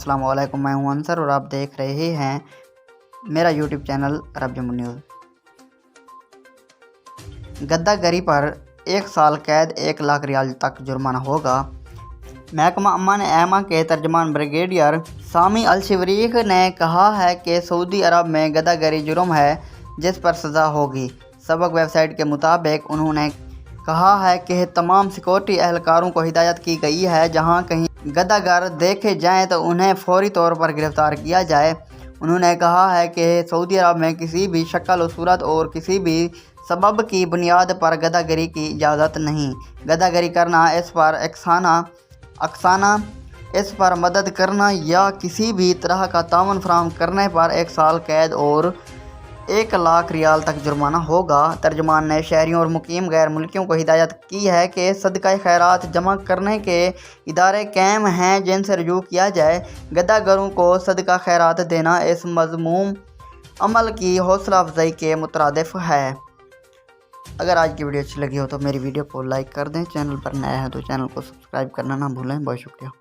अस्सलाम वालेकुम। मैं हूं अंसर और आप देख रहे हैं मेरा यूट्यूब चैनल अरब जम्मू न्यूज़। गद्दागरी पर 1 साल कैद 1 लाख रियाल तक जुर्माना होगा। महकमा अमन एमा के तर्जमान ब्रिगेडियर सामी अल-शिवरीख ने कहा है कि सऊदी अरब में गद्दागरी जुर्म है जिस पर सज़ा होगी। सबक वेबसाइट के मुताबिक उन्होंने कहा है कि तमाम सिक्योरिटी एहलकारों को हिदायत की गई है जहां कहीं गद्दागर देखे जाएं तो उन्हें फौरी तौर पर गिरफ्तार किया जाए। उन्होंने कहा है कि सऊदी अरब में किसी भी शक्ल व सूरत और किसी भी सबब की बुनियाद पर गद्दागरी की इजाज़त नहीं। गद्दागरी करना, इस पर अक्साना, इस पर मदद करना या किसी भी तरह का तावन फराहम करने पर 1 साल कैद और 1 लाख रियाल तक जुर्माना होगा। तर्जमान ने शहरियों और मुकीम गैर मुल्कियों को हिदायत की है कि सदका खैरात जमा करने के इदारे कायम हैं जिनसे रजू किया जाए। गद्दागरों को सदका खैरात देना इस मज़मूम अमल की हौसला अफजाई के मुतरादिफ है। अगर आज की वीडियो अच्छी लगी हो तो मेरी वीडियो को लाइक कर दें। चैनल पर नए हैं तो चैनल को सब्सक्राइब करना ना भूलें। बहुत शुक्रिया।